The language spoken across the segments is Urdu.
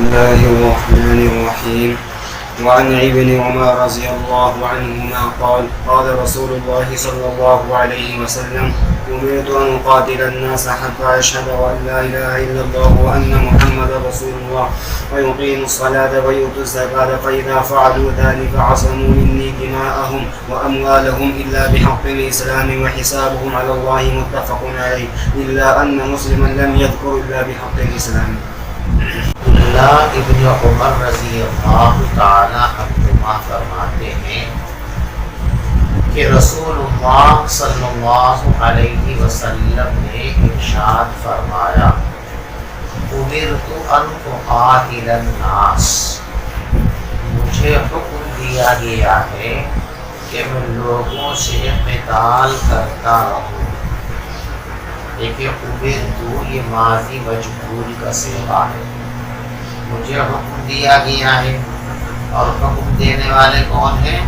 الله الرحمن الرحيم. وعن ابن عمر رضي الله عنهما قال رسول الله صلى الله عليه وسلم: أمرت أن أقاتل الناس حتى يشهدوا أن لا إله إلا الله وأن محمدا رسول الله ويقيموا الصلاة ويؤتوا الزكاة فإذا فعلوا ذلك عصموا مني دماءهم وأموالهم إلا بحق الإسلام وحسابهم على الله متفق عليه إلا أن مسلما لم يذكر إلا بحق الإسلام. ابن عمر رضی اللہ تعالی عنہما فرماتے ہیں کہ رسول اللہ صلی اللہ علیہ وسلم نے ارشاد فرمایا: امرت ان اقاتل الناس، مجھے حکم دیا گیا ہے کہ میں لوگوں سے قتال کرتا رہوں. دیکھیے امرت یہ ماضی مجهول کا صیغہ ہے. مجھے حکم دیا گیا ہے، اور حکم دینے والے کون ہیں؟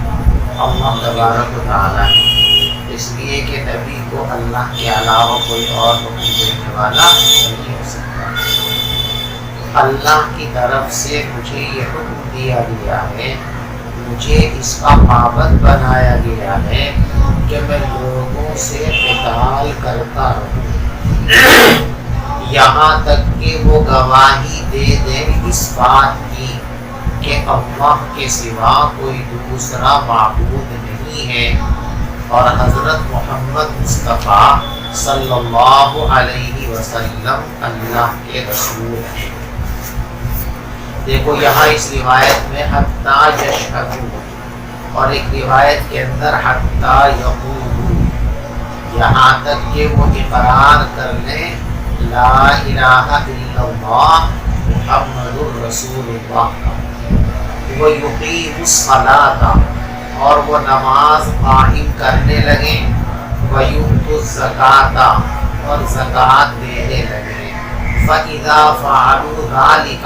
اللہ تبارک و تعالیٰ ہے. اس لیے کہ نبی کو اللہ کے علاوہ کوئی اور حکم دینے والا نہیں ہو سکتا. اللہ کی طرف سے مجھے یہ حکم دیا گیا ہے، مجھے اس کا پابند بنایا گیا ہے کہ میں لوگوں سے قتال کرتا رہوں یہاں تک کہ وہ گواہی دے دیں اس بات کی کہ اللہ کے سوا کوئی دوسرا معبود نہیں ہے اور حضرت محمد مصطفیٰ صلی اللہ علیہ وسلم اللہ کے رسول ہیں. دیکھو یہاں اس روایت میں حتیٰ یشہدوا، اور ایک روایت کے اندر حتیٰ یقولوا، یہاں تک کہ وہ اقرار کر لیں لا الہ الا اللہ محمد الرسول اللہ، وَيُقِيمُ الصَّلَاةَ، اور وہ نماز قائم کرنے لگیں، وَيُؤْتُوا الزَّكَاةَ، اور زکوٰۃ دینے لگیں. فَإِذَا فَعَلُوا ذَلِكَ،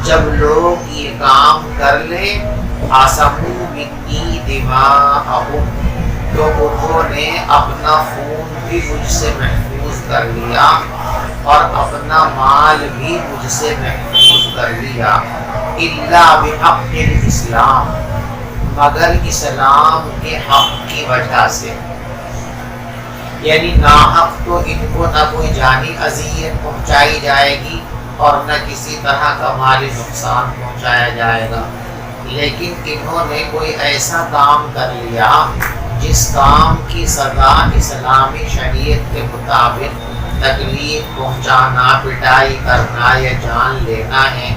جب لوگ یہ کام کر لیں، عَصَمُوا مِنِّي دِمَاءَهُمْ، تو انہوں نے اپنا خون بھی مجھ سے محفوظ کر لیا اور اپنا مال بھی مجھ سے محفوظ کر لیا. الا بحق الاسلام، مگر اسلام کے حق کی وجہ سے. یعنی ناحق تو ان کو نہ کوئی جانی اذیت پہنچائی جائے گی اور نہ کسی طرح کا مالی نقصان پہنچایا جائے گا، لیکن انہوں نے کوئی ایسا کام کر لیا جس کام کی سزا اسلامی شریعت کے مطابق تکلیف پہنچانا، پٹائی کرنا یا جان لینا ہے،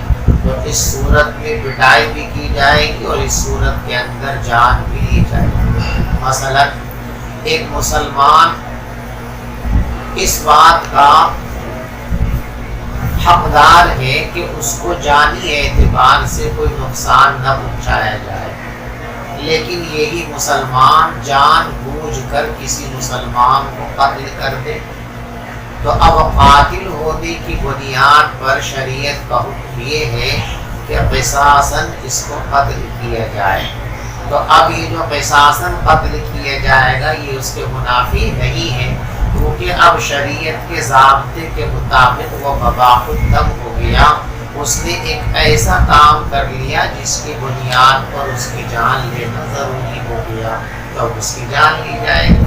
تو اس صورت میں پٹائی بھی کی جائے گی اور اس صورت کے اندر جان بھی لی جائے گی. مثلا ایک مسلمان اس بات کا حقدار ہے کہ اس کو جانی اعتبار سے کوئی نقصان نہ پہنچایا جائے، لیکن یہی مسلمان جان بوجھ کر کسی مسلمان کو قتل کر دے، تو اب قاتل ہونے کی بنیاد پر شریعت کا حکم یہ ہے کہ قصاصاً اس کو قتل کیا جائے. تو اب یہ جو قصاصاً قتل کیا جائے گا یہ اس کے منافی نہیں ہے، کیونکہ اب شریعت کے ضابطے کے مطابق وہ مباح الدم ہو گیا. اس نے ایک ایسا کام کر لیا جس کی بنیاد پر اس کی جان لینا ضروری ہو گیا، تو اب اس کی جان لی جائے گی.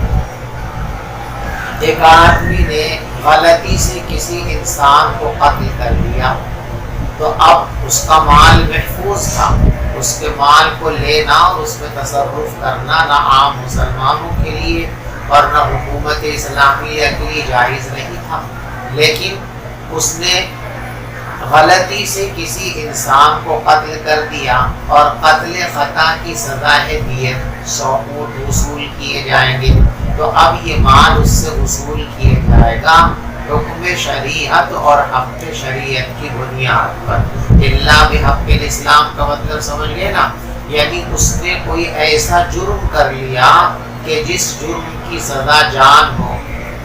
ایک آدمی نے غلطی سے کسی انسان کو قتل کر لیا، تو اب اس کا مال محفوظ تھا، اس کے مال کو لینا اور اس میں تصرف کرنا نہ عام مسلمانوں کے لیے اور نہ حکومت اسلامیہ کے لیے جائز نہیں تھا. لیکن اس نے غلطی سے کسی انسان کو قتل کر دیا اور قتل خطا کی سزا ہے دیت، 100 اونٹ وصول کیے جائیں گے. تو اب یہ مال اس سے وصول کیا جائے گا حکم شریعت اور حق شریعت کی بنیاد پر. الا بحق الاسلام کا مطلب سمجھ گئے نا، یعنی اس نے کوئی ایسا جرم کر لیا کہ جس جرم کی سزا جان ہو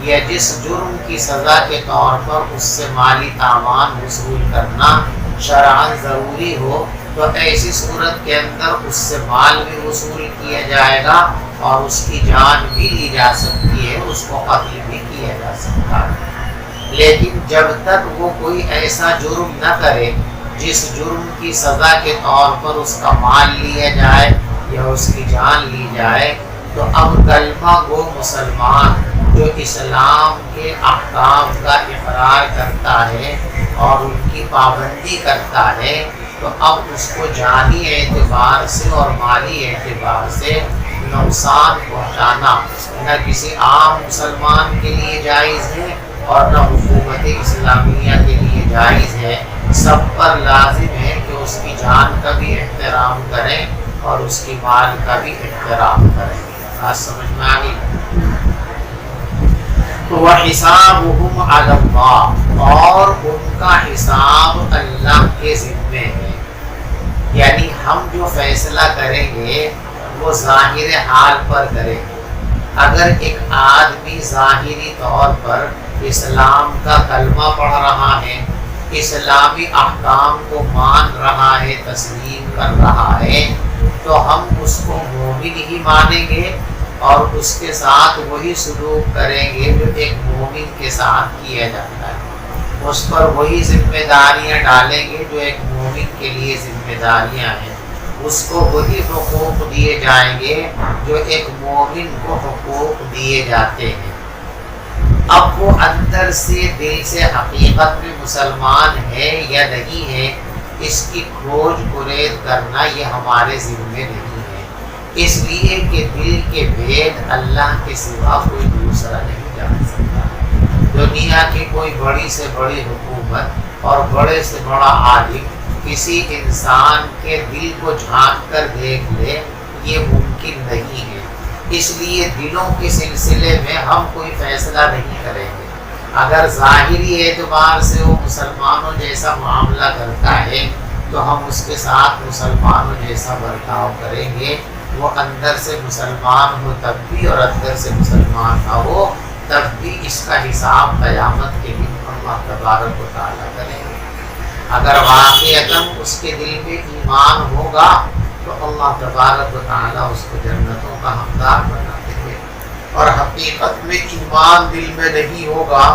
یا جس جرم کی سزا کے طور پر اس سے مالی تاوان وصول کرنا شرعاً ضروری ہو، تو ایسی صورت کے اندر اس سے مال بھی وصول کیا جائے گا اور اس کی جان بھی لی جا سکتی ہے، اس کو قتل بھی کیا جا سکتا ہے. لیکن جب تک وہ کوئی ایسا جرم نہ کرے جس جرم کی سزا کے طور پر اس کا مال لیا جائے یا اس کی جان لی جائے، تو اب کلمہ گو مسلمان جو اسلام کے احکام کا اقرار کرتا ہے اور ان کی پابندی کرتا ہے، تو اب اس کو جانی اعتبار سے اور مالی اعتبار سے نقصان پہنچانا نہ کسی عام مسلمان کے لیے جائز ہے اور نہ حکومت اسلامیہ کے لیے جائز ہے۔ سب پر لازم ہے کہ اس کی جان کا بھی احترام کریں اور اس کی مال کا بھی احترام کریں۔ بات سمجھ میں آ گئی؟ وَحِسَابُهُمْ عَلَى اللَّهِ، اور ان کا حساب اللہ کے ذمے ہے، یعنی ہم جو فیصلہ کریں گے وہ ظاہر حال پر کریں گے۔ اگر ایک آدمی ظاہری طور پر اسلام کا کلمہ پڑھ رہا ہے، اسلامی احکام کو مان رہا ہے، تسلیم کر رہا ہے، تو ہم اس کو مومن ہی مانیں گے اور اس کے ساتھ وہی سلوک کریں گے جو ایک مومن کے ساتھ کیا جاتا ہے۔ اس پر وہی ذمہ داریاں ڈالیں گے جو ایک مومن کے لیے ذمہ داریاں ہیں، اس کو وہی حقوق دیے جائیں گے جو ایک مومن کو حقوق دیے جاتے ہیں۔ اب وہ اندر سے دل سے حقیقت میں مسلمان ہے یا نہیں ہے، اس کی کھوج کرید کرنا یہ ہمارے ذمے نہیں ہے، اس لیے کہ دل کے بھید اللہ کے سوا کوئی دوسرا نہیں جان سکتا۔ دنیا کی کوئی بڑی سے بڑی حکومت اور بڑے سے بڑا عالم کسی انسان کے دل کو جھانک کر دیکھ لے، یہ ممکن نہیں ہے۔ اس لیے دلوں کے سلسلے میں ہم کوئی فیصلہ نہیں کریں گے۔ اگر ظاہری اعتبار سے وہ مسلمانوں جیسا معاملہ کرتا ہے تو ہم اس کے ساتھ مسلمانوں جیسا برتاؤ کریں گے۔ وہ اندر سے مسلمان ہو تب بھی اور اندر سے مسلمان نہ ہو تب بھی اس کا حساب قیامت کے دن اللہ تبارک و تعالیٰ کریں گے۔ اگر واقعتاً اس کے دل میں ایمان ہوگا تو اللہ تبارک و تعالیٰ اس کو جنتوں کا حقدار بنا دیں گے، اور حقیقت میں ایمان دل میں نہیں ہوگا،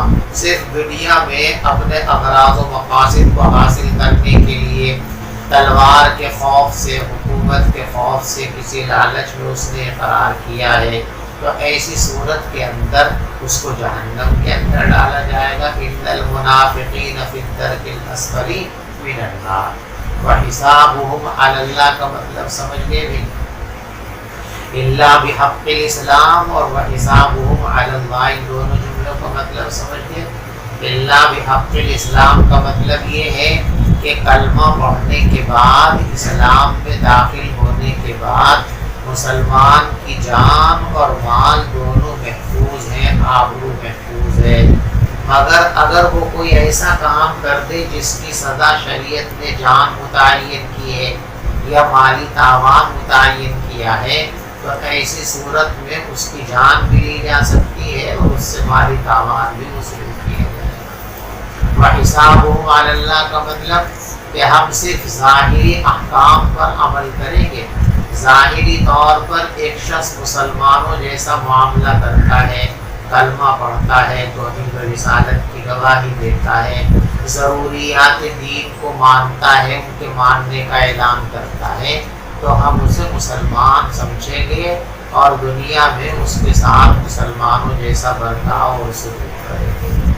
صرف دنیا میں اپنے اغراض و مقاصد کو حاصل کرنے کے لیے تلوار کے خوف سے، حکومت کے خوف سے کسی لالچ میں اس نے اقرار کیا ہے، تو ایسی صورت کے اندر اس کو جہنم کے اندر ڈالا جائے گا۔ ان المنافقین فی الدرک الاسفل من النار۔ وحسابهم علی اللہ کا مطلب سمجھ گئے بھی؟ اللہ بحق الاسلام اور وحسابهم علی اللہ، ان دونوں جملوں کا مطلب سمجھ گئے؟ اللہ بحق الاسلام کا مطلب یہ ہے کہ کلمہ پڑھنے کے بعد، اسلام میں داخل ہونے کے بعد مسلمان کی جان اور مال دونوں محفوظ ہیں، آبرو محفوظ ہے۔ مگر اگر وہ کوئی ایسا کام کر دے جس کی سزا شریعت نے جان متعین کی ہے یا مالی تاوان متعین کیا ہے، تو ایسی صورت میں اس کی جان بھی لی جا سکتی ہے اور اس سے مالی تاوان بھی وصول کیا جائے گا۔ وحسابهم علی اللہ کا مطلب کہ ہم صرف ظاہری احکام پر عمل کریں گے۔ ظاہری طور پر ایک شخص مسلمانوں جیسا معاملہ کرتا ہے، کلمہ پڑھتا ہے، توحید و رسالت کی گواہی دیتا ہے، ضروریات دین کو مانتا ہے، ان کے ماننے کا اعلان کرتا ہے، تو ہم اسے مسلمان سمجھیں گے اور دنیا میں اس کے ساتھ مسلمانوں جیسا برتاؤ اور سلوک کریں گے۔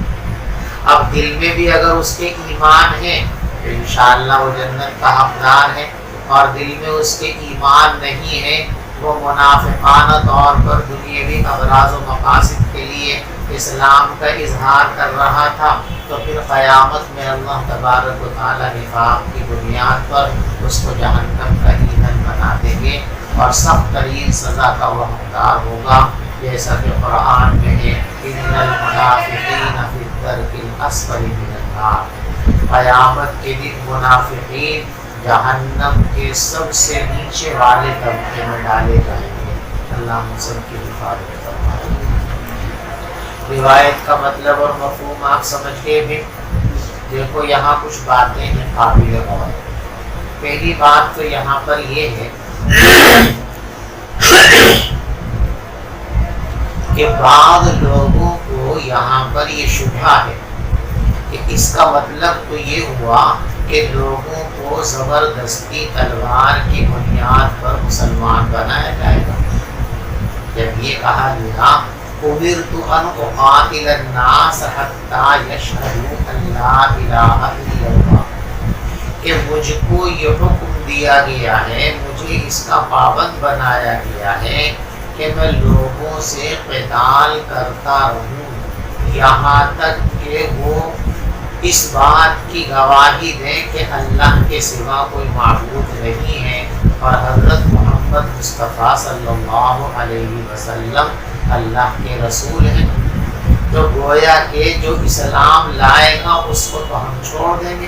اب دل میں بھی اگر اس کے ایمان ہے تو انشاءاللہ وہ جنت کا حقدار ہے، اور دل میں اس کے ایمان نہیں ہے، وہ منافقانہ طور پر دنیاوی اغراض و مقاصد کے لیے اسلام کا اظہار کر رہا تھا، تو پھر قیامت میں اللہ تبارک و تعالیٰ نفاق کی بنیاد پر اس کو جہنم کا ایندھن بنا دیں گے اور سخت ترین سزا کا وہ حقدار ہوگا، جیسا کہ قرآن میں ہے ان المنافقین فی الدرک الاسفل من النار۔ قیامت کے دن منافقین جہنم کے سب سے نیچے والے طبقے میں ڈالے جائیں گے۔ اللہ ہم سب کی حفاظت فرمائے۔ روایت کا مطلب اور مفہوم آپ سمجھ گئے بھی؟ دیکھو یہاں کچھ باتیں ہیں قابل غور۔ پہلی بات تو یہاں پر یہ ہے کہ بعض لوگوں کو یہاں پر یہ شبہ ہے اس کا مطلب تو یہ ہوا کہ لوگوں کو زبردستی تلوار کی بنیاد پر مسلمان بنایا جائے گا۔ جب یہ کہا گیا امرت ان اقاتل الناس حتی یشہدوا ان لا الہ الا اللہ، کہ مجھ کو یہ حکم دیا گیا ہے، مجھے اس کا پابند بنایا گیا ہے کہ میں لوگوں سے قتال کرتا رہوں یہاں تک کہ وہ اس بات کی گواہی دیں کہ اللہ کے سوا کوئی معبود نہیں ہے اور حضرت محمد مصطفیٰ صلی اللہ علیہ وسلم اللہ کے رسول ہیں۔ تو گویا کہ جو اسلام لائے گا اس کو تو ہم چھوڑ دیں گے،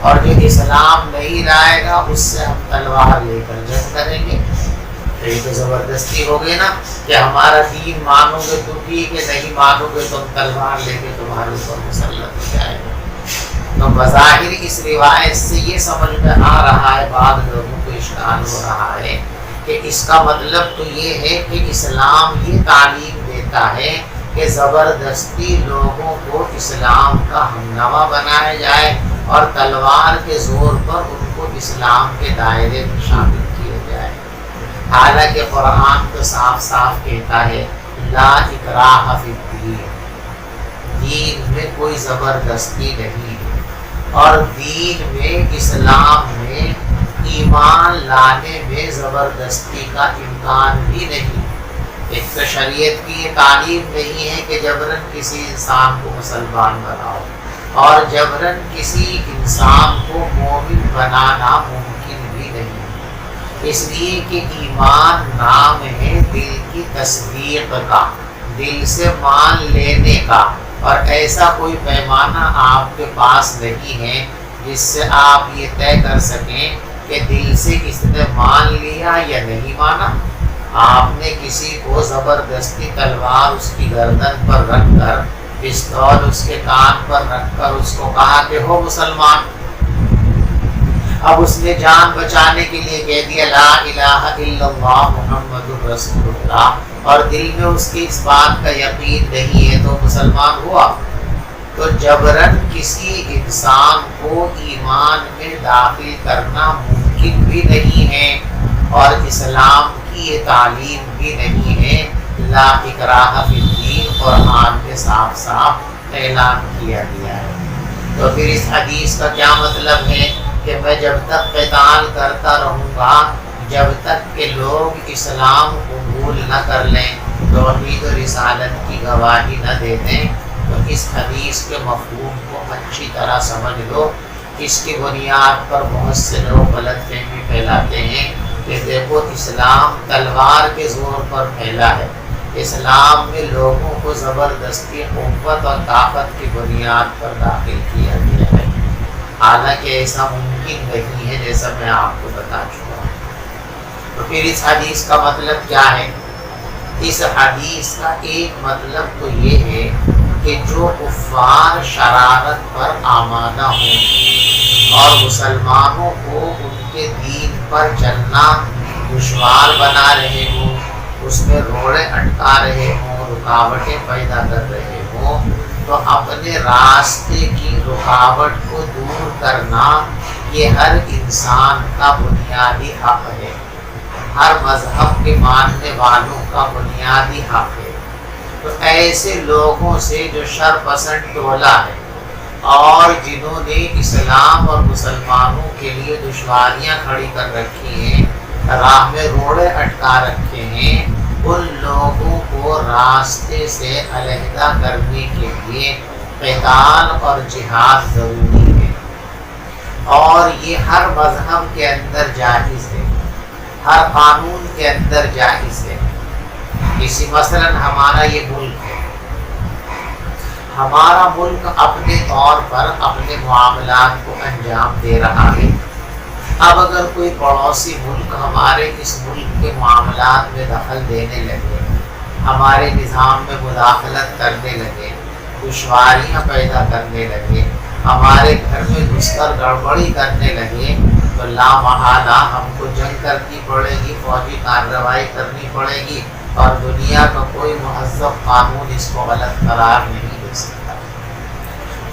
اور جو اسلام نہیں لائے گا اس سے ہم تلوار لے کر جنگ کریں گے۔ تو یہ تو زبردستی ہو گئی نا کہ ہمارا دین مانو گے تو ٹھیک ہے، نہیں مانو گے تو ہم تلوار لے کے تمہارے اوپر مسلط ہو جائے گا۔ تو بظاہر اس روایت سے یہ سمجھ میں آ رہا ہے، بعض لوگوں کو اشکال ہو رہا ہے کہ اس کا مطلب تو یہ ہے کہ اسلام یہ تعلیم دیتا ہے کہ زبردستی لوگوں کو اسلام کا ہمنوا بنایا جائے اور تلوار کے زور پر ان کو اسلام کے دائرے میں شامل کیا جائے۔ حالانکہ قرآن تو صاف صاف کہتا ہے لا اکراہ فی الدین، دین میں کوئی زبردستی نہیں ہے، اور دین میں اسلام میں ایمان لانے میں زبردستی کا امکان بھی نہیں۔ ایک تو شریعت کی یہ تعلیم نہیں ہے کہ جبراً کسی انسان کو مسلمان بناؤ، اور جبراً کسی انسان کو مومن بنانا ممکن بھی نہیں، اس لیے کہ ایمان نام ہے دل کی تصدیق کا، دل سے مان لینے کا، اور ایسا کوئی پیمانہ آپ کے پاس نہیں ہے جس سے آپ یہ طے کر سکیں کہ دل سے کس نے مان لیا یا نہیں مانا۔ آپ نے کسی کو زبردستی تلوار اس کی گردن پر رکھ کر، پستول اس کے کان پر رکھ کر اس کو کہا کہ ہو مسلمان، اب اس نے جان بچانے کے لیے کہہ دیا لا الہ الا اللہ محمد رسول اللہ، اور دل میں اس کی اس بات کا یقین نہیں ہے تو مسلمان ہوا؟ تو جبراً کسی انسان کو ایمان میں داخل کرنا ممکن بھی نہیں ہے، اور اسلام کی یہ تعلیم بھی نہیں ہے۔ لا اکراہ فی الدین قرآن میں صاف صاف اعلان کیا گیا ہے۔ تو پھر اس حدیث کا کیا مطلب ہے کہ میں جب تک قتال کرتا رہوں گا، جب تک کہ لوگ اسلام قبول نہ کر لیں، توحید و رسالت کی گواہی نہ دے دیں، تو اس حدیث کے مفہوم کو اچھی طرح سمجھ لو۔ اس کی بنیاد پر بہت سے لوگ غلط فہمی پھیلاتے ہیں کہ دیکھو اسلام تلوار کے زور پر پھیلا ہے، اسلام میں لوگوں کو زبردستی قوت اور طاقت کی بنیاد پر داخل کیا گیا ہے، حالانکہ ایسا ممکن نہیں ہے جیسا میں آپ کو بتا چکا ہوں۔ تو پھر اس حدیث کا مطلب کیا ہے؟ اس حدیث کا ایک مطلب تو یہ ہے کہ جو کفار شرارت پر آمادہ ہوں اور مسلمانوں کو ان کے دین پر چلنا دشوار بنا رہے ہوں، اس میں روڑے اٹکا رہے ہوں، رکاوٹیں پیدا کر رہے ہوں، تو اپنے راستے کی رکاوٹ کو دور کرنا یہ ہر انسان کا بنیادی حق ہے، ہر مذہب کے ماننے والوں کا بنیادی حق ہے۔ تو ایسے لوگوں سے جو شر پسند ٹولہ ہے اور جنہوں نے اسلام اور مسلمانوں کے لیے دشواریاں کھڑی کر رکھی ہیں، راہ میں روڑے اٹکا رکھے ہیں، ان لوگوں کو راستے سے علیحدہ کرنے کے لیے قتال اور جہاد ضروری ہے، اور یہ ہر مذہب کے اندر جائز ہے، ہر قانون کے اندر جائز ہے۔ اسی مثلاً ہمارا یہ ملک ہے، ہمارا ملک اپنے طور پر اپنے معاملات کو انجام دے رہا ہے۔ اب اگر کوئی پڑوسی ملک ہمارے اس ملک کے معاملات میں دخل دینے لگے، ہمارے نظام میں مداخلت کرنے لگے، دشواریاں پیدا کرنے لگے، ہمارے گھر میں گھس کر گڑبڑی کرنے لگے، تو لامحالہ ہم کو جنگ کرنی پڑے گی، فوجی کارروائی کرنی پڑے گی، اور دنیا کا کوئی مہذب قانون اس کو غلط قرار نہیں دے سکتا۔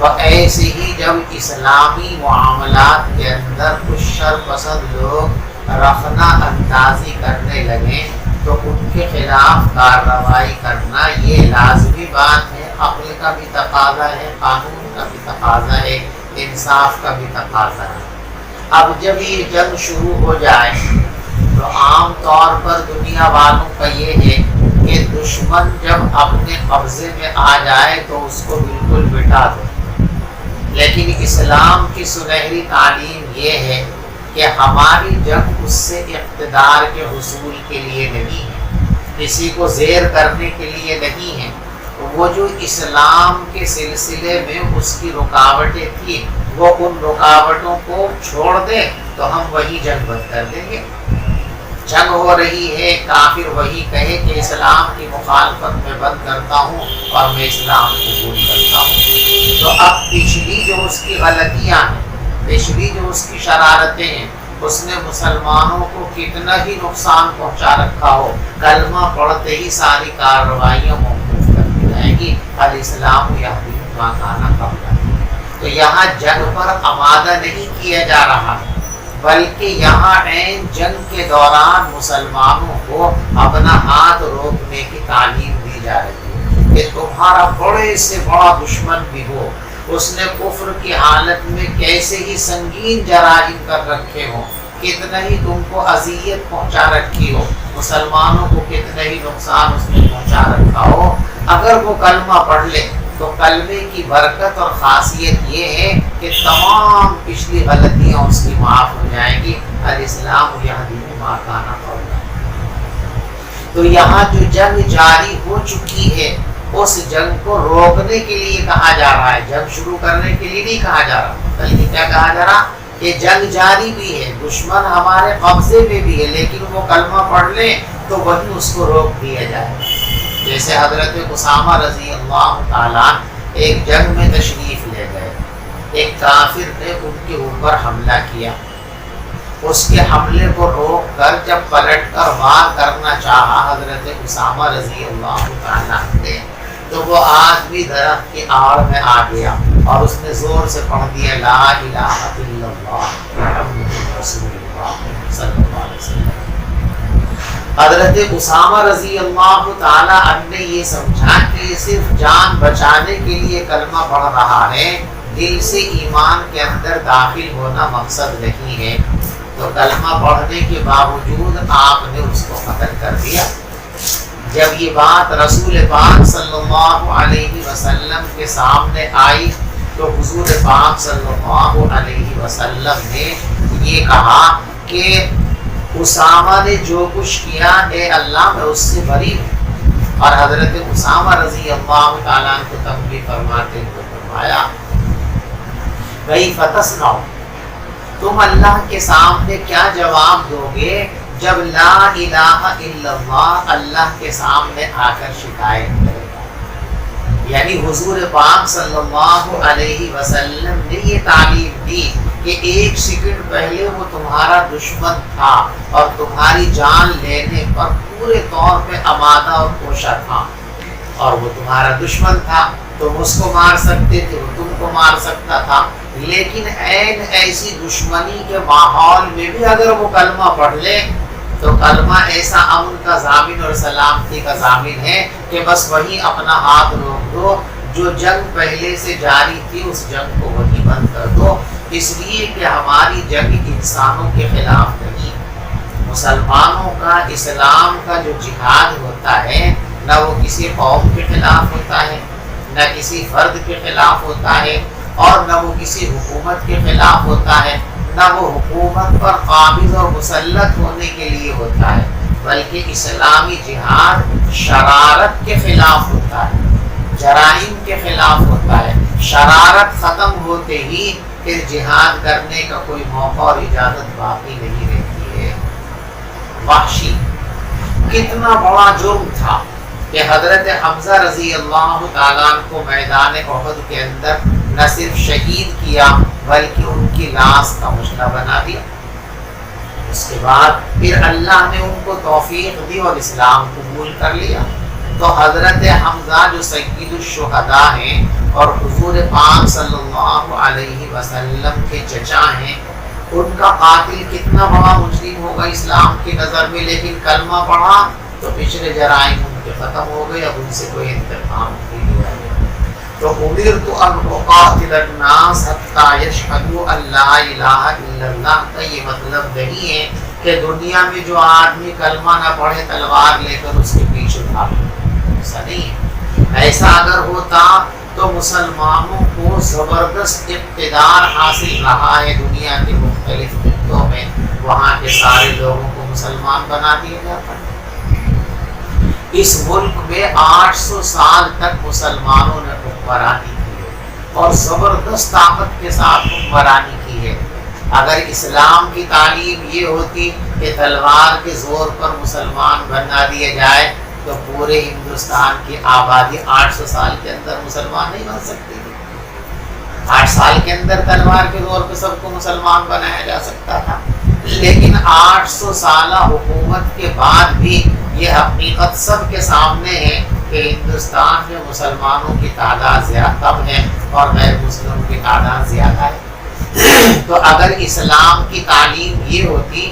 تو ایسے ہی جب اسلامی معاملات کے اندر کچھ شر پسند لوگ رخنہ اندازی کرنے لگیں تو ان کے خلاف کارروائی کرنا یہ لازمی بات ہے، عقل کا بھی تقاضا ہے، قانون کا بھی تقاضا ہے، انصاف کا بھی تقاضا ہے۔ اب جب یہ جنگ شروع ہو جائے تو عام طور پر دنیا والوں کا یہ ہے کہ دشمن جب اپنے قبضے میں آ جائے تو اس کو بالکل مٹا دو، لیکن اسلام کی سنہری تعلیم یہ ہے کہ ہماری جنگ اس سے اقتدار کے حصول کے لیے نہیں ہے، کسی کو زیر کرنے کے لیے نہیں ہے۔ وہ جو اسلام کے سلسلے میں اس کی رکاوٹیں تھیں وہ ان رکاوٹوں کو چھوڑ دے تو ہم وہی جنگ بند کر دیں گے۔ جنگ ہو رہی ہے، کافر وہی کہے کہ اسلام کی مخالفت میں بند کرتا ہوں اور میں اسلام قبول کرتا ہوں، تو اب پچھلی جو اس کی غلطیاں ہیں، پچھلی جو اس کی شرارتیں ہیں، اس نے مسلمانوں کو کتنا ہی نقصان پہنچا رکھا ہو، کلمہ پڑھتے ہی ساری کارروائیاں موقوف کر دی جائیں گی۔ الاسلام یہدی ما کان قبلہ۔ تو یہاں جنگ پر آمادہ نہیں کیا جا رہا، بلکہ یہاں عین جنگ کے دوران مسلمانوں کو اپنا ہاتھ روکنے کی تعلیم دی جا رہی ہے کہ تمہارا بڑے سے بڑا دشمن بھی ہو، اس نے کفر کی حالت میں کیسے ہی سنگین جرائم کر رکھے ہوں، کتنا ہی تم کو اذیت پہنچا رکھی ہو، مسلمانوں کو کتنا ہی نقصان اس نے پہنچا رکھا ہو، اگر وہ کلمہ پڑھ لے تو کلمے کی برکت اور خاصیت یہ ہے کہ تمام پچھلی غلطیاں اس کی معاف ہو جائیں گی۔ الاسلام یہدی ما کان قبلہ۔ تو یہاں جو جنگ جاری ہو چکی ہے اس جنگ کو روکنے کے لیے کہا جا رہا ہے، جنگ شروع کرنے کے لیے نہیں کہا جا رہا، بلکہ کیا کہا جا رہا کہ جنگ جاری بھی ہے، دشمن ہمارے قبضے میں بھی ہے، لیکن وہ کلمہ پڑھ لیں تو وہی اس کو روک دیا جائے۔ جیسے حضرت اسامہ رضی اللہ تعالیٰ ایک جنگ میں تشریف لے گئے، ایک کافر نے ان کے اوپر حملہ کیا، اس کے حملے کو روک کر جب پلٹ کر وار کرنا چاہا حضرت اسامہ رضی اللہ تعالیٰ نے تو وہ آدمی درخت کی آڑ میں آ گیا اور اس نے زور سے پڑھ دیا لا الہ الا اللہ محمد رسول اللہ صلی اللہ علیہ وسلم۔ حضرت اسامہ رضی اللہ تعالیٰ عنہ نے یہ سمجھا کہ یہ صرف جان بچانے کے لیے کلمہ پڑھ رہا ہے، دل سے ایمان کے اندر داخل ہونا مقصد نہیں ہے، تو کلمہ پڑھنے کے باوجود آپ نے اس کو قتل کر دیا۔ جب یہ بات رسول پاک صلی اللہ علیہ وسلم کے سامنے آئی تو حضور پاک صلی اللہ علیہ وسلم نے یہ کہا کہ اسامہ نے جو کچھ کیا اے اللہ میں اس سے بری ہوں، اور حضرت اسامہ رضی اللہ تعالیٰ کو تنبیہ فرماتے ہوئے فرمایا کیف تصنع، تم اللہ کے سامنے کیا جواب دو گے جب لا الہ الا اللہ اللہ کے سامنے آ کر شکایت کرے گا۔ یعنی حضور پاک صلی اللہ علیہ وسلم نے یہ تعلیم دی کہ ایک سیکنڈ پہلے وہ تمہارا دشمن تھا اور تمہاری جان لینے پر پورے طور پہ آمادہ اور کوشاں تھا، اور وہ تمہارا دشمن تھا، تم اس کو مار سکتے تھے، وہ تم کو مار سکتا تھا، لیکن عین ایسی دشمنی کے ماحول میں بھی اگر وہ کلمہ پڑھ لے تو کلمہ ایسا امن کا ضامن اور سلامتی کا ضامن ہے کہ بس وہی اپنا ہاتھ روک دو، جو جنگ پہلے سے جاری تھی اس جنگ کو وہی بند کر دو، اس لیے کہ ہماری جنگ انسانوں کے خلاف نہیں، مسلمانوں کا اسلام کا جو جہاد ہوتا ہے نہ وہ کسی قوم کے خلاف ہوتا ہے، نہ کسی فرد کے خلاف ہوتا ہے، اور نہ وہ کسی حکومت کے خلاف ہوتا ہے، نہ وہ حکومت پر قابض اور مسلط ہونے کے لیے ہوتا ہے، بلکہ اسلامی جہاد شرارت کے خلاف ہوتا ہے، جرائم کے خلاف ہوتا ہے۔ شرارت ختم ہوتے ہی پھر جہاد کرنے کا کوئی موقع اور اجازت باقی نہیں رہتی ہے۔ وحشی کتنا بڑا جرم تھا کہ حضرت حمزہ رضی اللہ تعالیٰ کو میدان احد کے اندر نہ صرف شہید کیا بلکہ ان کی لاش کا مشتہ بنا دیا۔ اس کے بعد پھر اللہ نے ان کو توفیق دی اور اسلام قبول کر لیا۔ تو حضرت حمزہ جو سید الشہداء ہیں اور حضور پاک صلی اللہ علیہ وسلم کے چچا ہیں، ان کا قاتل کتنا بڑا مجرم ہوگا اسلام کی نظر میں، لیکن کلمہ پڑھا تو پچھلے جرائم ان کے ختم ہو گئے، اب ان سے کوئی انتقام نہیں لیا گیا۔ تو امرت ان اقاتل الناس حتی یشہدوا ان لا الہ الا اللہ کا یہ مطلب نہیں ہے کہ دنیا میں جو آدمی کلمہ نہ پڑھے تلوار لے کر اس کے پیچھے بھاگے، ایسا نہیں ہے۔ ایسا اگر ہوتا تو مسلمانوں کو زبردست اقتدار حاصل رہا ہے دنیا کے مختلف خطوں میں، وہاں کے سارے لوگوں کو مسلمان بنا دیا جاتا ہے۔ اس ملک میں 800 سال تک مسلمانوں نے حکمرانی کی ہے اور زبردست طاقت کے ساتھ حکمرانی کی ہے۔ اگر اسلام کی تعلیم یہ ہوتی کہ تلوار کے زور پر مسلمان بنا دیا جائے تو پورے ہندوستان کی آبادی 800 سال کے اندر مسلمان نہیں بن سکتی تھی۔ 8 سال کے اندر تلوار کے زور پہ سب کو مسلمان بنایا جا سکتا تھا، لیکن 800 سالہ حکومت کے بعد بھی یہ حقیقت سب کے سامنے ہے کہ ہندوستان میں مسلمانوں کی تعداد زیادہ کم ہے اور غیر مسلموں کی تعداد زیادہ ہے۔ تو اگر اسلام کی تعلیم یہ ہوتی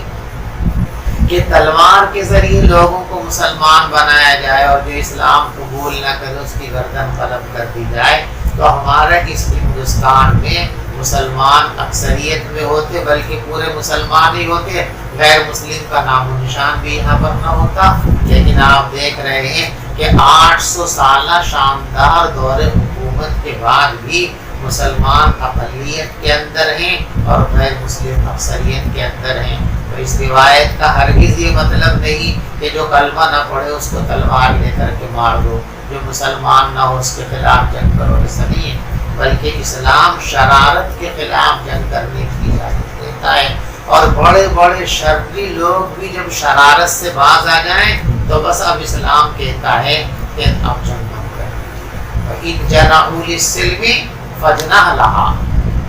کہ تلوار کے ذریعے لوگوں کو مسلمان بنایا جائے اور جو اسلام قبول نہ کرے اس کی گردن قلم کر دی جائے، تو ہمارا اس ہندوستان میں مسلمان اکثریت میں ہوتے، بلکہ پورے مسلمان ہی ہوتے، غیر مسلم کا نام و نشان بھی یہاں پر نہ ہوتا۔ لیکن آپ دیکھ رہے ہیں کہ 800 سالہ شاندار دور حکومت کے بعد بھی مسلمان اقلیت کے اندر ہیں اور غیر مسلم اکثریت کے اندر ہیں۔ تو اس روایت کا ہرگز یہ مطلب نہیں کہ جو کلمہ نہ پڑھے اس کو تلوار لے کر کے مار دو، جو مسلمان نہ ہو اس کے خلاف جنگ کرو، ایسا نہیں ہے، بلکہ اسلام شرارت کے خلاف جنگ کرنے کی اجازت دیتا ہے، اور بڑے بڑے شرری لوگ بھی جب شرارت سے باز آ جائیں تو بس اب اسلام کہتا ہے کہ اب جنگ نہ کریں۔ ان جنحوا للسلم فاجنح لہا،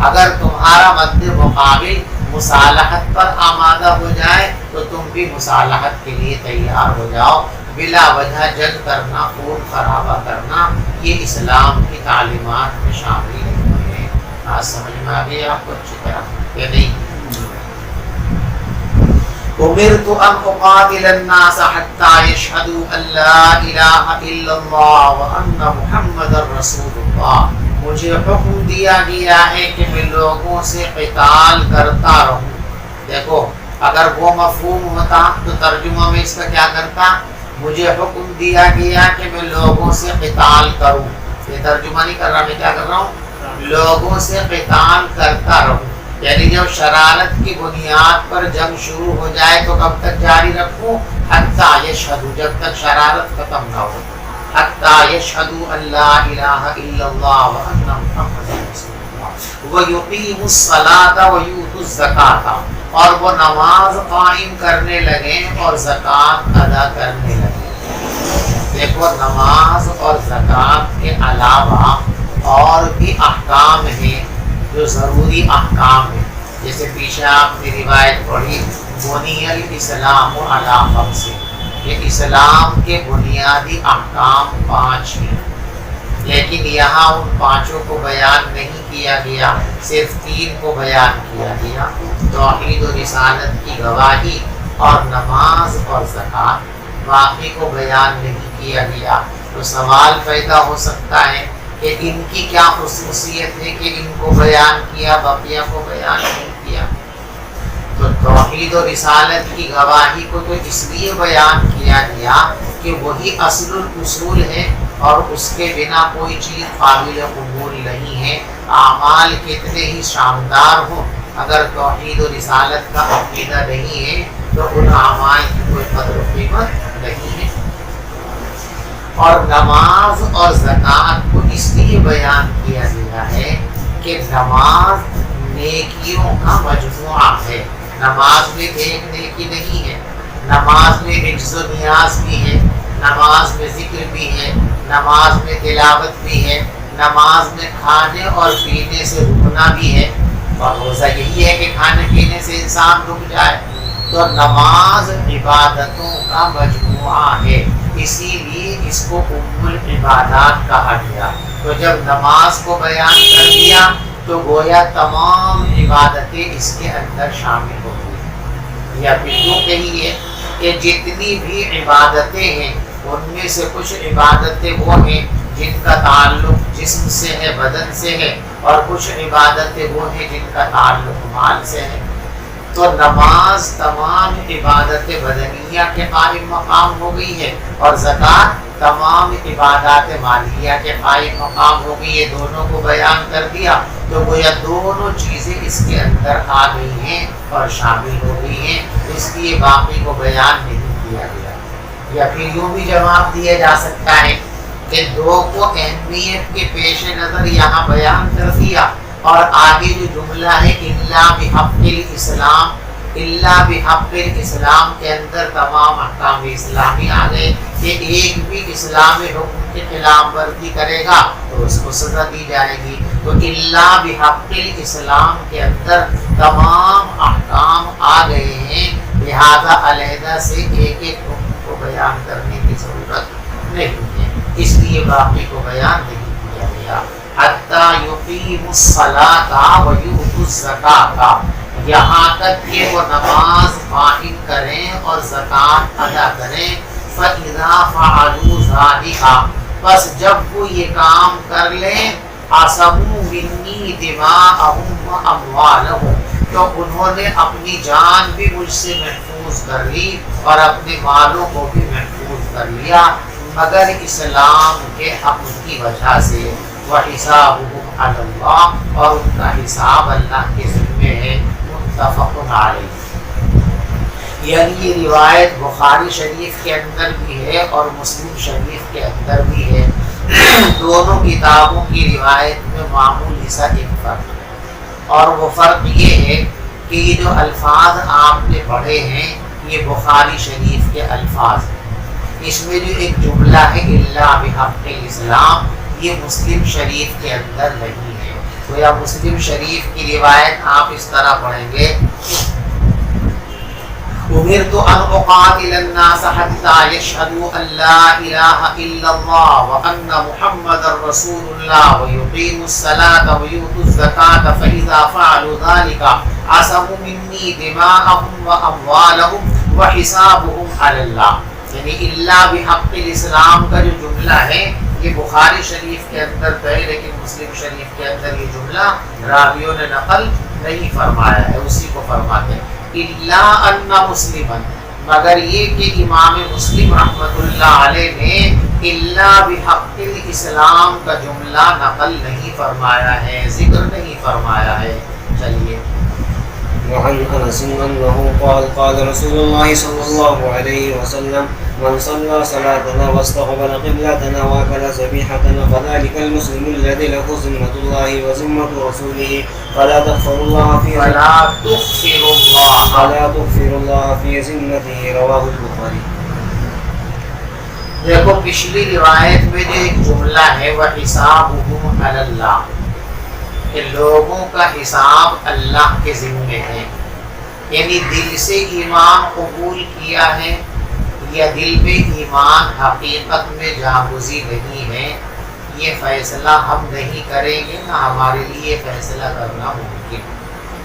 اگر تمہارا مد مقابل مصالحت پر آمادہ ہو جائے تو تم بھی مصالحت کے لیے تیار ہو جاؤ۔ بلا وجہ جنگ کرنا، خون خرابہ کرنا، یہ اسلام کی تعلیمات میں شامل نہیں ہے۔ آج سمجھ میں آ گئی آپ کو اچھی طرح کہ نہیں؟ امرت ان اقاتل الناس حتى يشهدوا ان لا اله الا الله وان محمد رسول اللہ، مجھے حکم دیا گیا ہے کہ میں لوگوں سے قتال کرتا رہوں۔ دیکھو اگر وہ مفہوم ہوتا تو ترجمہ میں اس کا کیا کرتا؟ مجھے حکم دیا گیا کہ میں لوگوں سے قتال کروں۔ یہ ترجمہ نہیں کر رہا، میں کیا کر رہا ہوں؟ لوگوں سے قتال کرتا رہوں، یعنی جب شرارت کی بنیاد پر جنگ شروع ہو جائے تو کب تک جاری رکھوں؟ حتیٰ یشہدوا، جب تک شرارت ختم نہ ہو، حتیٰ یشہدوا ان لا الہ الا اللہ وان محمد رسول اللہ ویقیموا الصلاۃ ویؤتوا الزکاۃ، اور وہ نماز قائم کرنے لگیں اور زکوٰۃ ادا کرنے لگیں۔ دیکھو نماز اور زکوٰۃ کے علاوہ اور بھی احکام ہیں جو ضروری احکام ہیں، جیسے پیچھے آپ نے روایت پڑھی بنی الاسلام علی خمس، کہ اسلام کے بنیادی احکام 5 ہیں، لیکن یہاں ان 5 کو بیان نہیں کیا گیا، صرف 3 کو بیان کیا گیا، توحید و رسالت کی گواہی اور نماز اور زکوٰۃ، باقی کو بیان نہیں کیا گیا۔ تو سوال پیدا ہو سکتا ہے کہ ان کی کیا خصوصیت ہے کہ ان کو بیان کیا، بقیہ کو بیان نہیں کیا؟ تو توحید و رسالت کی گواہی کو تو اس لیے بیان کیا گیا کہ وہی اصل الاصول ہے اور اس کے بنا کوئی چیز قابل قبول نہیں ہے۔ اعمال کتنے ہی شاندار ہوں، اگر توحید و رسالت کا عقیدہ نہیں ہے تو ان اعمال کی کوئی قدر و قیمت نہیں ہے۔ اور نماز اور زکوٰۃ کو اس لیے بیان کیا گیا ہے کہ نماز نیکیوں کا مجموعہ ہے۔ نماز میں ایک نیکی نہیں ہے، نماز میں عجز و نیاز بھی ہے، نماز میں ذکر بھی ہے، نماز میں تلاوت بھی ہے، نماز میں کھانے اور پینے سے رکنا بھی ہے۔ اور روزہ یہی ہے کہ کھانے پینے سے انسان رک جائے، تو نماز عبادتوں کا مجموعہ ہے، اسی لیے اس کو ام العبادات کہا گیا۔ تو جب نماز کو بیان کر دیا تو گویا تمام عبادتیں اس کے اندر شامل ہو گئی، یا پھر یوں کہیے کہ جتنی بھی عبادتیں ہیں ان میں سے کچھ عبادتیں وہ ہیں جن کا تعلق جسم سے ہے، بدن سے ہے، اور کچھ عبادتیں وہ ہیں جن کا تعلق مال سے ہے۔ تو نماز تمام عبادت بدنیہ کے قائم مقام ہو گئی ہے، اور زکوٰۃ تمام عبادات مالیہ کے قائم مقام ہو گئی ہے۔ دونوں کو بیان کر دیا تو گویا دونوں چیزیں اس کے اندر آ گئی ہیں اور شامل ہو گئی ہیں، اس لیے باقی کو بیان نہیں کیا گیا۔ یا پھر یوں بھی جواب دیا جا سکتا ہے کہ دو کو اہمیت کے پیش نظر یہاں بیان کر دیا، اور آگے جو جملہ ہے الا بحق الاسلام، الا بحق الاسلام کے اندر تمام احکام اسلامی آ گئے کہ ایک بھی اسلامی حکم کی خلاف ورزی کرے گا تو اس کو سزا دی جائے گی۔ تو الا بحق الاسلام کے اندر تمام احکام آ گئے ہیں، لہذا علیحدہ سے ایک ایک حکم کو بیان کرنے کی ضرورت نہیں ہے، اس لیے باقی کو بیان نہیں کیا گیا۔ حتیٰ یقیم الصلاۃ و یؤتوا الزکاۃ، یہاں تک کہ وہ نماز قائم کریں اور زکوٰۃ ادا کریں۔ فَإِذَا فَعَلُوا ذَلِكَ، بس جب وہ یہ کام کر لیں، عَصَمُوا مِنِّي دِمَاءَهُمْ وَأَمْوَالَهُمْ، تو انہوں نے اپنی جان بھی مجھ سے محفوظ کر لی اور اپنے مالوں کو بھی محفوظ کر لیا، مگر اسلام کے حق کی وجہ سے۔ وَحِسَابُهُمْ عَلَى اللَّهِ، اور ان کا حساب اللہ کے ذمے ہے۔ متفق علیہ، یعنی یہ روایت بخاری شریف کے اندر بھی ہے اور مسلم شریف کے اندر بھی ہے۔ دونوں کتابوں کی روایت میں معمولی سا ایک فرق ہے، اور وہ فرق یہ ہے کہ یہ جو الفاظ آپ نے پڑھے ہیں یہ بخاری شریف کے الفاظ ہیں۔ اس میں جو ایک جملہ ہے الا بحق الاسلام، یہ مسلم شریف کے اندر نہیں ہے۔ تو یا مسلم شریف کی روایت آپ اس طرح پڑھیں گے، امرت ان اقاتل الناس حتى يشهدوا ان لا اله الا الله وان محمدا رسول الله ويقيموا الصلاة ويؤتوا الزكاة فاذا فعلوا ذلك عصموا مني دماءهم واموالهم وحسابهم على الله، یعنی الا بحق الاسلام کا جو جملہ ہے یہ بخاری شریف کے اندر ہے، لیکن مسلم شریف کے اندر یہ جملہ راویوں نے نقل نہیں فرمایا ہے، اسی کو فرماتے ہیں الا ان مسلما، مگر یہ کہ امام مسلم رحمۃ اللہ علیہ نے الا بحق الاسلام کا جملہ نقل نہیں فرمایا ہے، ذکر نہیں فرمایا ہے۔ چلیے، وعن انس انه قال قال رسول الله صلى الله عليه وسلم من صلى صلاتنا واستقبل قبلتنا واكل ذبيحتنا فذلك المسلم الذي له ذمة الله وذمة رسوله فلا تغفر الله في ذمته، رواه البخاري۔ دیکھو پچھلی روایت میں جو ایک جملہ ہے وہ حسابهم علی اللہ، کہ لوگوں کا حساب اللہ کے ذمے ہے، یعنی دل سے ایمان قبول کیا ہے یا دل میں ایمان حقیقت میں جاگزی نہیں ہے، یہ فیصلہ ہم نہیں کریں گے، نہ ہمارے لیے فیصلہ کرنا ممکن،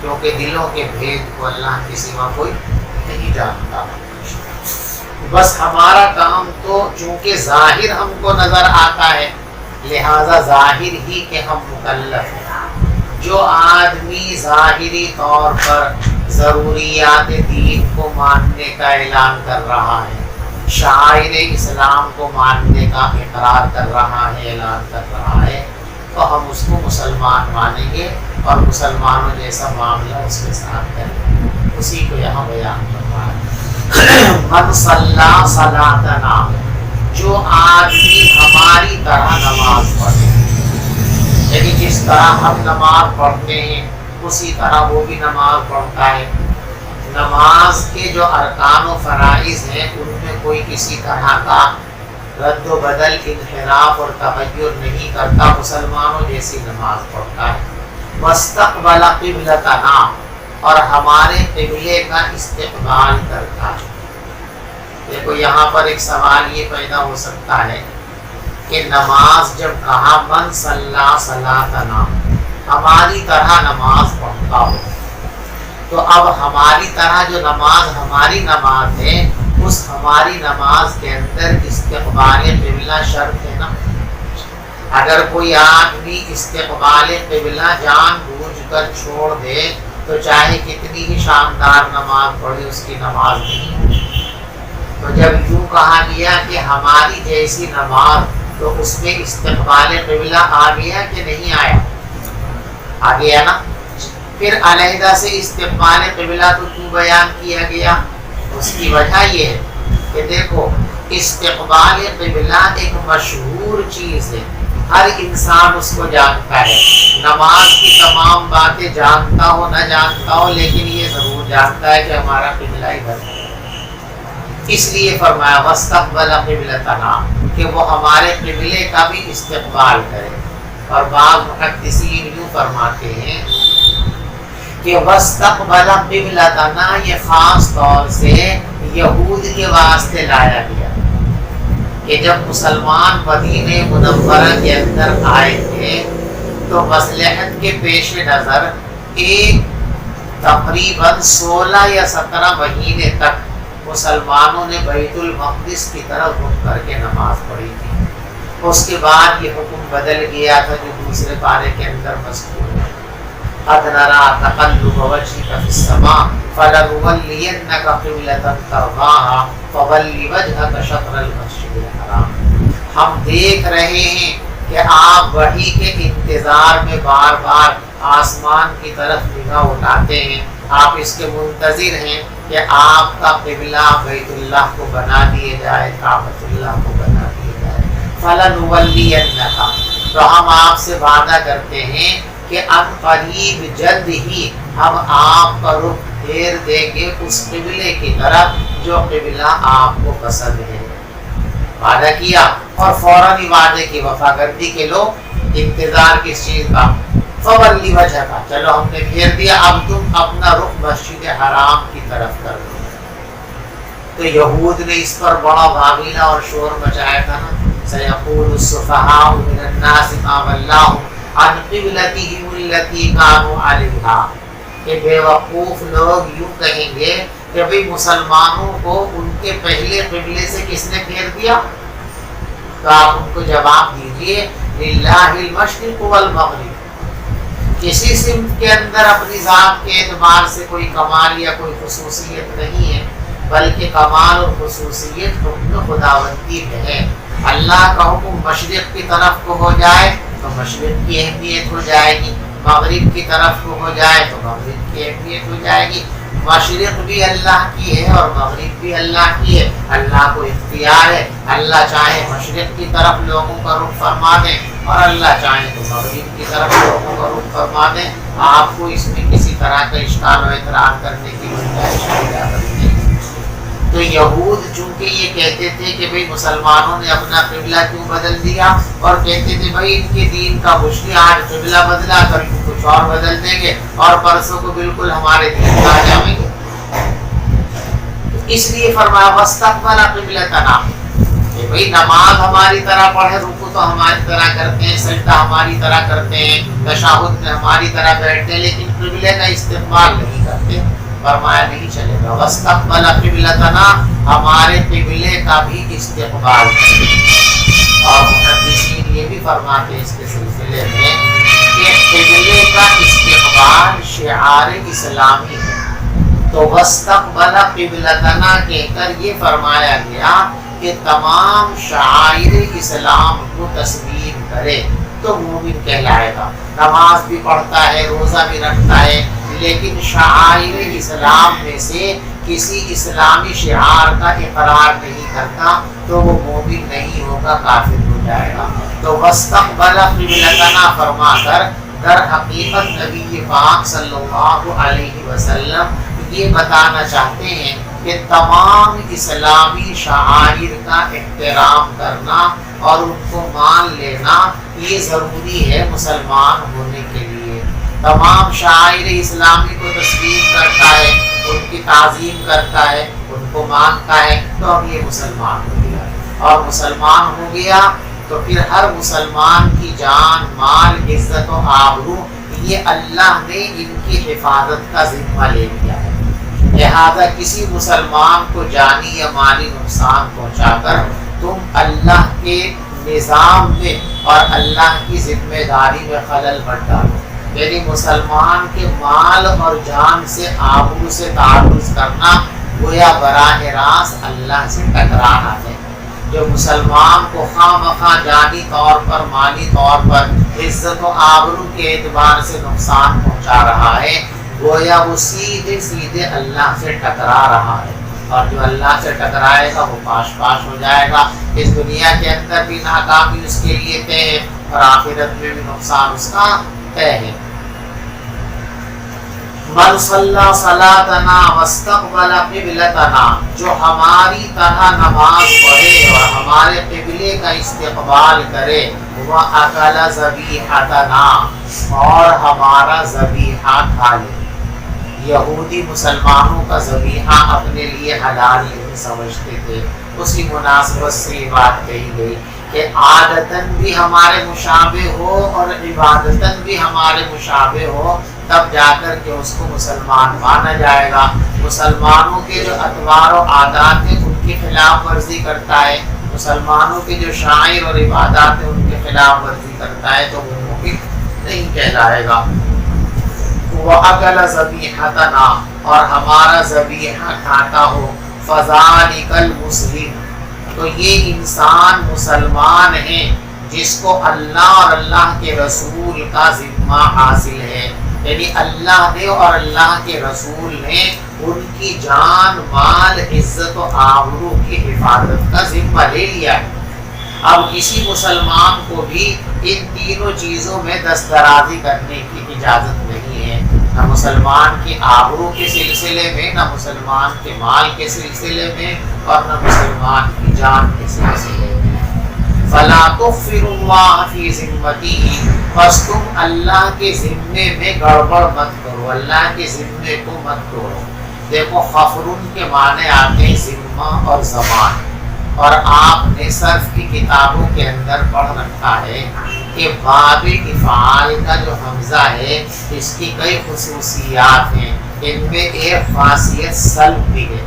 کیونکہ دلوں کے بھید کو اللہ کے سوا کوئی نہیں جانتا۔ بس ہمارا کام تو چونکہ ظاہر ہم کو نظر آتا ہے، لہذا ظاہر ہی کہ ہم مکلف ہیں۔ جو آدمی ظاہری طور پر ضروریات دین کو ماننے کا اعلان کر رہا ہے، شعائر اسلام کو ماننے کا اقرار کر رہا ہے، اعلان کر رہا ہے، تو ہم اس کو مسلمان مانیں گے اور مسلمانوں جیسا معاملہ اس کے ساتھ کریں گے۔ اسی کو یہاں بیان کرنا ہے۔ من صلی صلاتنا، جو آدمی ہماری طرح نماز پڑھے، یعنی جس طرح ہم نماز پڑھتے ہیں اسی طرح وہ بھی نماز پڑھتا ہے۔ نماز کے جو ارکان و فرائض ہیں ان میں کوئی کسی طرح کا رد و بدل، انحراف اور تغیر نہیں کرتا، مسلمانوں جیسی نماز پڑھتا ہے۔ واستقبل قبلتنا، اور ہمارے قبلے کا استقبال کرتا ہے۔ دیکھو یہاں پر ایک سوال یہ پیدا ہو سکتا ہے کہ نماز جب کہا من صلی صلاتنا، ہماری طرح نماز پڑھتا ہو، تو اب ہماری طرح جو نماز ہماری نماز ہے، اس ہماری نماز کے اندر استقبال قبلہ شرط ہے نا۔ اگر کوئی آدمی استقبال قبلہ جان بوجھ کر چھوڑ دے تو چاہے کتنی ہی شاندار نماز پڑھے اس کی نماز نہیں۔ تو جب یوں کہا گیا کہ ہماری جیسی نماز، تو اس میں استقبال قبلہ آ گیا کہ نہیں آیا؟ آ گیا نا۔ پھر علیحدہ سے استقبال قبلہ تو کیوں بیان کیا گیا؟ اس کی وجہ یہ ہے کہ دیکھو استقبال قبلہ ایک مشہور چیز ہے، ہر انسان اس کو جانتا ہے۔ نماز کی تمام باتیں جانتا ہو نہ جانتا ہو، لیکن یہ ضرور جانتا ہے کہ ہمارا قبلہ ادھر ہے۔ اس لیے فرمایا واستقبل قبلتنا، کہ وہ ہمارے قبلے کا بھی استقبال کرے۔ اور بعض محدثین یوں فرماتے ہیں کہ واستقبل قبلتنا یہ خاص طور سے یہود کے واسطے لایا گیا کہ جب مسلمان مدینہ منورہ کے اندر آئے تھے تو مصلحت کے پیش نظر ایک تقریباً 16 یا 17 مہینے تک مسلمانوں نے بیت المقدس کی طرف رخ کر کے نماز پڑھی تھی۔ اس کے بعد یہ حکم بدل گیا تھا جو دوسرے پارے کے اندر مذکور ہے، قد نرى تقلب وجهك في السماء فلنولينك قبلة ترضاها فول وجهك شطر المسجد الحرام۔ ہم دیکھ رہے ہیں کہ آپ وحی کے انتظار میں بار بار آسمان کی طرف نگاہ اٹھاتے ہیں، آپ اس کے منتظر ہیں کہ آپ کا قبلہ بیت اللہ کو بنا دیے جائے، کعبۃ اللہ کو بنا دیے جائے۔ فلنولینک، تو ہم آپ سے وعدہ کرتے ہیں کہ ان قریب جلد ہی ہم آپ کا رخ پھیر دیں گے اس قبلے کی طرف جو قبلہ آپ کو پسند ہے۔ وعدہ کیا اور فوراً ہی وعدے کی وفاگردی کے لوگ انتظار کس چیز کا؟ فولی وجہ کا، چلو ہم نے پھیر دیا، اب تم اپنا رخ مسجد حرام کی طرف کر دو۔ تو یہود نے اس پر بڑا واویلا اور شور مچایا تھا نا، سیقول السفہاء من الناس ما ولاھم عن قبلتہم التی کانوا علیہا، کہ بے وقوف لوگ یوں کہیں گے کہ بھئی مسلمانوں کو ان کے پہلے قبلے سے کس نے پھیر دیا؟ تو آپ ان کو جواب دیجئے للہ المشرق والمغرب، کسی سمت کے اندر اپنی ذات کے اعتبار سے کوئی کمال یا کوئی خصوصیت نہیں ہے، بلکہ کمال اور خصوصیت حکم خداوندی میں ہے۔ اللہ کا حکم مشرق کی طرف کو ہو جائے تو مشرق کی اہمیت ہو جائے گی، مغرب کی طرف کو ہو جائے تو مغرب کی اہمیت ہو جائے گی۔ مشرق بھی اللہ کی ہے اور مغرب بھی اللہ کی ہے، اللہ کو اختیار ہے، اللہ چاہے مشرق کی طرف لوگوں کا رخ فرما دیں اور اللہ چاہے تو مغرب کی طرف لوگوں کا رخ فرما دیں۔ آپ کو اس میں کسی طرح کا اشکال و اعتراض کرنے کی گنجائش نہیں۔ تو یہود چونکہ یہ کہتے تھے کہ بھئی مسلمانوں نے اپنا قبلہ کیوں بدل دیا، اور کہتے تھے بھئی ان کے دین کا مشکل، آج قبلہ بدلا کل کچھ اور بدل دیں گے اور پرسوں کو بالکل ہمارے دین میں آ جائیں گے۔ اس لیے فرمایا واستقبل قبلتنا، کہ بھئی نماز ہماری طرح پڑھے، رکوع تو ہماری طرح کرتے ہیں، سجدہ ہماری طرح کرتے ہیں، تشہد میں ہماری طرح بیٹھتے ہیں، لیکن قبلے کا استقبال نہیں کرتے۔ فرمایا نہیں چلے گا، واستقبل قبلتنا، ہمارے قبلے کا بھی استقبال کرے۔ اور محدثین یہ بھی فرماتے ہیں اس کے سلسلے میں کہ قبلے کا استقبال شعار اسلامی ہے، تو واستقبل قبلتنا کہہ کر یہ فرمایا گیا کہ تمام شعائر اسلام کو تسلیم کرے تو مومن کہلائے گا۔ نماز بھی پڑھتا ہے، روزہ بھی رکھتا ہے، لیکن شعائر اسلام میں سے کسی اسلامی شعار کا اقرار نہیں کرتا تو وہ مومن نہیں ہوگا، کافر ہو جائے گا۔ تو واستقبل قبلتنا فرما کر در حقیقت نبی پاک صلی اللہ علیہ وسلم یہ بتانا چاہتے ہیں کہ تمام اسلامی شعائر کا احترام کرنا اور ان کو مان لینا یہ ضروری ہے مسلمان ہونے کے لیے۔ تمام شاعر اسلامی کو تسلیم کرتا ہے، ان کی تعظیم کرتا ہے، ان کو مانتا ہے، تو اب یہ مسلمان ہو گیا۔ اور مسلمان ہو گیا تو پھر ہر مسلمان کی جان، مال، عزت و آبرو یہ اللہ نے ان کی حفاظت کا ذمہ لے لیا ہے۔ لہذا کسی مسلمان کو جانی یا مالی نقصان پہنچا کر تم اللہ کے نظام میں اور اللہ کی ذمہ داری میں خلل مت ڈالو۔ یعنی مسلمان کے مال اور جان سے، آبرو سے تعرض کرنا گویا براہ راست اللہ سے ٹکرانا ہے۔ جو مسلمان کو خواہ مخواہ جانی طور پر، مالی طور پر، عزت و آبرو کے اعتبار سے نقصان پہنچا رہا ہے، گویا وہ سیدھے سیدھے اللہ سے ٹکرا رہا ہے، اور جو اللہ سے ٹکرائے گا وہ پاش پاش ہو جائے گا۔ اس دنیا کے اندر بھی ناکامی اس کے لیے طے ہے اور آخرت میں بھی نقصان اس کا طے ہے۔ من صلی صلاتنا واستقبل قبلتنا، جو ہماری طرح نماز پڑھے اور ہمارے قبلے کا استقبال کرے، وَأَكَلَ ذَبِيحَتَنَا، اور ہمارا ذبیحہ کھا لے۔ یہودی مسلمانوں کا ذبیحہ اپنے لیے حلال نہیں سمجھتے تھے، اسی مناسبت سے یہ بات کہی گئی کہ عادتاً بھی ہمارے مشابہ ہو اور عبادتاً بھی ہمارے مشابہ ہو، تب جا کر کے اس کو مسلمان مانا جائے گا۔ مسلمانوں کے جو اطوار و عادات ہیں ان کی خلاف ورزی کرتا ہے، مسلمانوں کے جو شاعر اور عبادات ہیں ان کے خلاف ورزی کرتا ہے، تو وہ مومن نہیں کہلائے گا۔ وَأَكَلَ ذَبِيحَتَنَا، اور ہمارا ذبیحہ کھاتا ہو، فَذَلِكَ الْمُسْلِمُ، تو یہ انسان مسلمان ہے جس کو اللہ اور اللہ کے رسول کا ذمہ حاصل ہے۔ یعنی اللہ نے اور اللہ کے رسول نے ان کی جان، مال، عزت و آبرو کی حفاظت کا ذمہ لے لیا ہے۔ اب کسی مسلمان کو بھی ان تینوں چیزوں میں دستدرازی کرنے کی اجازت نہیں ہے، نہ مسلمان کی آبرو کے سلسلے میں، نہ مسلمان کے مال کے سلسلے میں، اور نہ مسلمان کی جان کے سلسلے میں۔ فَلَا تُغْفِرُ اللَّهَ فِي ذِمَّتِهِ، بس تم اللہ کے ذمے میں گڑبڑ مت کرو، اللہ کے ذمے کو مت توڑو۔ دیکھو خفرن کے معنی آتے ہیں ذمہ اور زمان، اور آپ نے صرف کی کتابوں کے اندر پڑھ رکھا ہے کہ باب افعال کا جو حمزہ ہے اس کی کئی خصوصیات ہیں۔ ان میں ایک خاصیت سلب بھی ہے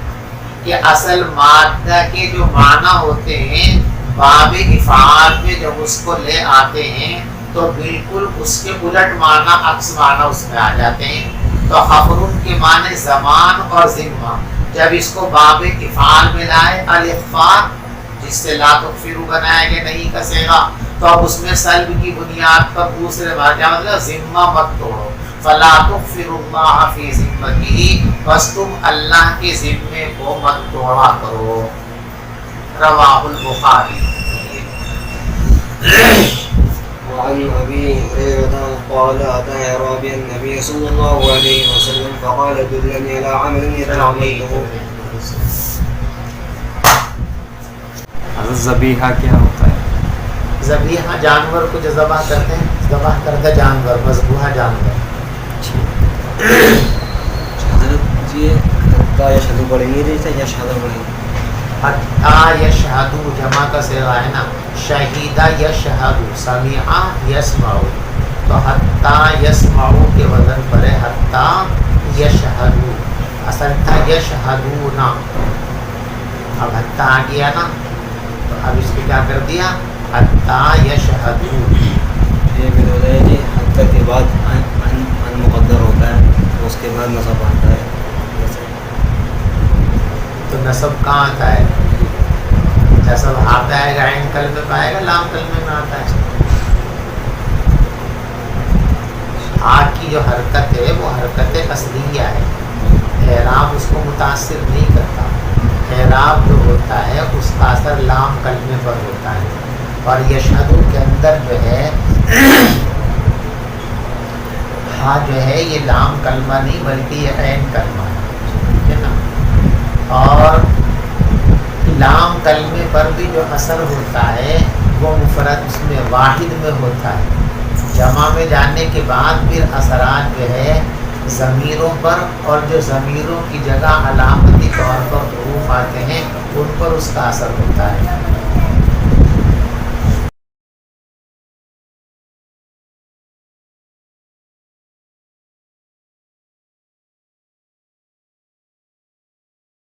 کہ اصل مادہ کے جو معنی ہوتے ہیں باب افعال میں جب اس کو لے آتے ہیں تو بالکل اس کے الٹ معنی، عکس معنی اس میں آ جاتے ہیں۔ تو خفرن کے معنی زمان اور ذمہ، جب اس کو باب افعال میں لائے الاخفاء جس سے لا تغفرو بنایا گیا نہیں کسے گا، تو اب اس میں سلب کی بنیاد پر دوسرے بار کیا مطلب ذمہ مت توڑو۔ فلا تغفر اللہ فی ذمتہ، بس تم اللہ کے ذمے کو مت توڑا کرو۔ رواہ البخاری۔ وعن أبي هريرة قال أتى أعرابي النبي صلى الله عليه وسلم فقال دلني على عمل يتعمله۔ ذبیحہ کیا ہوتا ہے؟ ذبیحہ جانور کو جو ذبح کرتے ہیں، ذبح کردہ جانور، مذبوحہ جانور۔ حضرت جی حتیٰ یشہدو پڑھیں گے جیسے یشہدو پڑھیں گے؟ حتیٰ یشہدو جمع کا صیغہ ہے نا، شہیدہ یشہدو، سمیعہ یسمعو، تو حتیٰ یسمعو کے وزن پر ہے حتیٰ یشہدو، اصل تھا یشہدونا، اب حتیٰ آ گیا نا، تو اب اس کو کیا کر دیا حتیٰ یشہدو۔ یہ بھی ہو جائے جی حتیٰ کے بعد ان مقدر ہوتا ہے تو اس کے بعد نصب آتا ہے، تو نصب کہاں آتا ہے؟ نصب آتا ہے عین کلمے میں آئے گا، لام کلمے میں آتا ہے۔ آگ کی جو حرکت ہے وہ حرکت اصلیہ ہے، اعراب اس کو متاثر نہیں کرتا۔ اعراب جو ہوتا ہے اس کا اثر لام کلمے پر ہوتا ہے، اور یشہدو کے اندر جو ہے ہاں جو ہے یہ لام کلمہ نہیں بلکہ یہ عین کلمہ ہے نا، اور لام کلمے پر بھی جو اثر ہوتا ہے وہ مفرد اس میں واحد میں ہوتا ہے، جمع میں جاننے کے بعد پھر اثرات جو ہے ضمیروں پر، اور جو ضمیروں کی جگہ علامتی طور پر حروف آتے ہیں ان پر اس کا اثر ہوتا ہے۔